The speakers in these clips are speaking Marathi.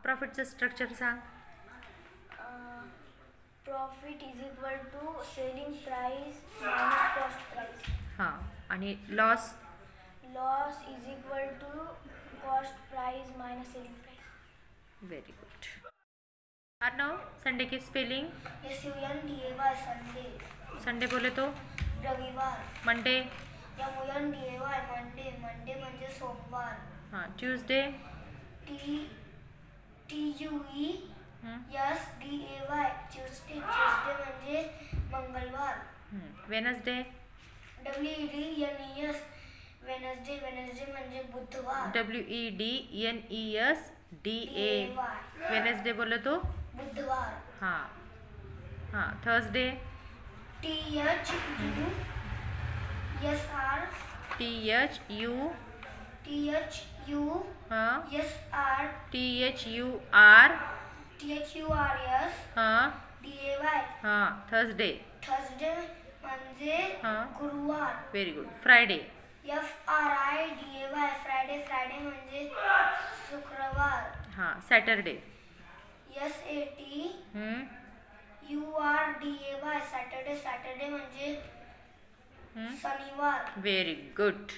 प्रॉफिटचं स्ट्रक्चर सांग. Profit is equal to selling price minus cost price. हां. आणि loss is equal to cost price minus selling price. Very good. Arnav, Sunday की स्पेलिंग? SUNDAY Sunday. संडे बोले तो रविवार. मंडे? MUNDAY Monday. मंडे म्हणजे सोमवार. हां. ट्यूजडे? TUESDAY Tuesday. ट्यूजडे म्हणजे मंगळवार. वेनसडे? WEDNES Wednesday. वेनसडे म्हणजे बुधवार. WEDNESDAY वेनसडे बोले तो बुधवार. हां हां. थर्सडे? THUSR हां. THURS हां हां. थर्सडे? थर्सडे म्हणजे हां. गुरुवार. Very good. Friday? FRIDAY Friday. Friday म्हणजे शुक्रवार. हां. सॅटरडे? SATURDAY Saturday. सॅटरडे म्हणजे शनिवार. Very good.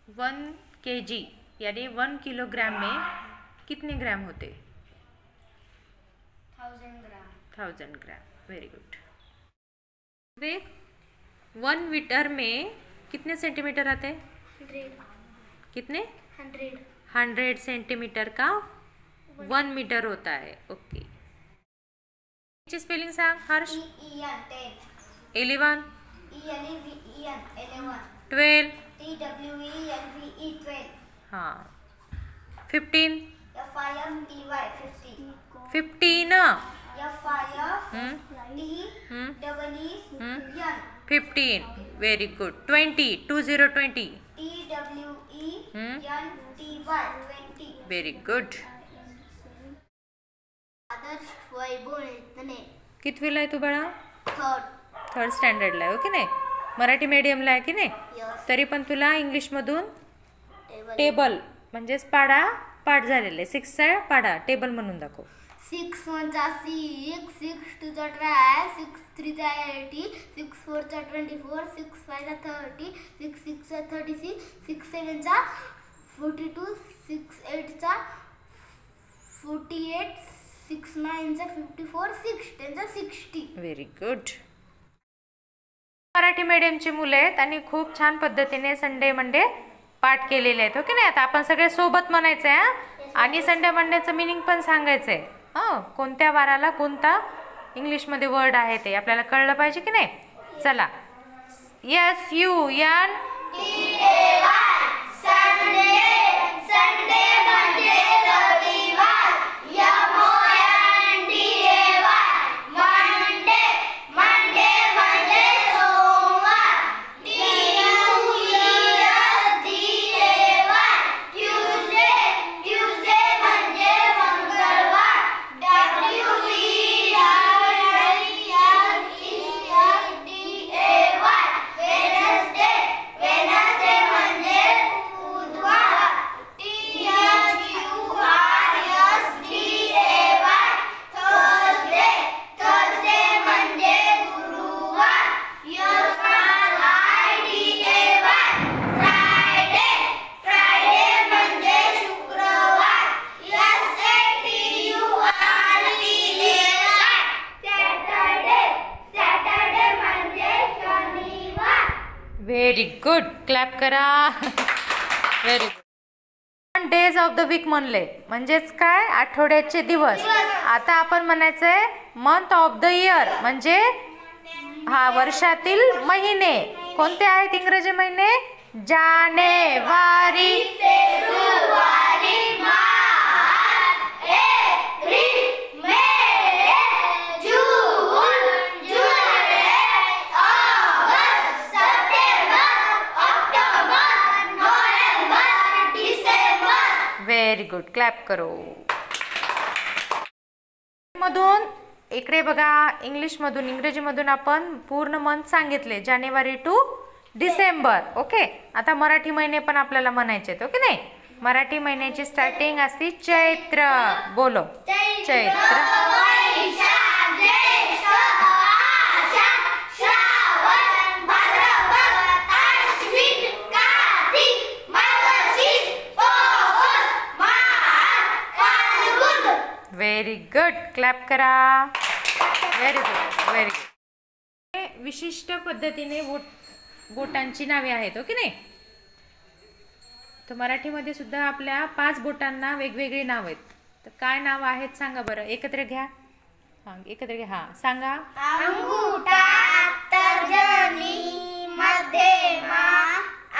1 kg यानी 1 किलोग्राम में कितने ग्राम होते? 1000 ग्राम. 1000 ग्राम. Very good. देख, 1 मीटर में कितने सेंटीमीटर आते हैं? 100. कितने? 100. 100 सेंटीमीटर का 1 मीटर होता है. ओके. स्पेलिंग सांग हर्ष. EEN 10. 11? ELEVEN 11. 12? TWELVE 12. हाँ. 15? FIFTY 50. 15? FIFTEEN 15. Very good. 20? 20? TWENTY 20. Very good. Adarsh Vaibhav Netne. कितवीला आहे तू बाळा? थर्ड स्टँडर्डला आहे. हो की नाही? मराठी मीडियमला आहे की नाही? तरी पण तुला इंग्लिशमधून टेबल म्हणजेच पाढा पाठ झालेले. 6चा पाढा टेबल म्हणून दाखव. 6 1 6 6 2 12 6 3 80 6 4 24 6 5 30 6 6 36 6 7 42 6 8 48 6 9 54 6 10 60. Very good. मराठी मीडियमची मुलं आहेत आणि खूप छान पद्धतीने संडे मंडे पाठ केलेले आहेत. हो की नाही? आता आपण सगळे सोबत म्हणायचं आहे आणि संडे मंडेचं मिनिंग पण सांगायचं आहे. हां. कोणत्या वाराला कोणता इंग्लिशमध्ये वर्ड आहे ते आपल्याला कळलं पाहिजे की नाही? चला. SUNDAY संडे म्हणजे रविवार. मंडे म्हणजे सोमवार. ट्यूजडे म्हणजे मंगळवार. वेनसडे म्हणजे बुधवार. थर्सडे म्हणजे गुरुवार. फ्रायडे म्हणजे शुक्रवार. सॅटरडे म्हणजे शनिवार. Very good. क्लॅप करा. Very good. Days of the week म्हणले म्हणजेच काय? आठवड्याचे दिवस. आता आपण म्हणायचंय मंथ ऑफ द इयर म्हणजे हा वर्षातील महिने. कोणते आहेत इंग्रजी महिने? जानेवारी, फेब्रुवारी, मार्च, एप्रिल, मे, जून, जुलै, ऑगस्ट, सप्टेंबर, ऑक्टोबर, नोव्हेंबर, डिसेंबर. Very good. क्लॅप करो. मधून इकडे बघा, इंग्लिशमधून इंग्रजीमधून आपण पूर्ण मंथ सांगितले, जानेवारी टू डिसेंबर. ओके. आता मराठी महिने पण आपल्याला म्हणायचे आहेत. ओके नाही? मराठी महिन्याची स्टार्टिंग असते चैत्र. बोलो चैत्र. Very good. क्लॅप करा. Very good, very good. विशिष्ट पद्धतीने बोटांची नावे आहेत, हो की नाही? तर मराठीमध्ये सुद्धा आपल्या 5 बोटांना वेगवेगळी नाव आहेत. तर काय नाव आहेत सांगा बरं. एकत्र घ्या. हां, एकत्र घ्या. हां, सांगा. अंगूठा, तर्जनी, मध्यमा,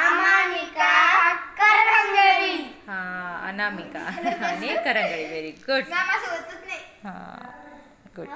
अनामिका, करंगळी. हां, अनामिका आणि करंगळी. Very good. नामासोबतच नाही. हां, गुड.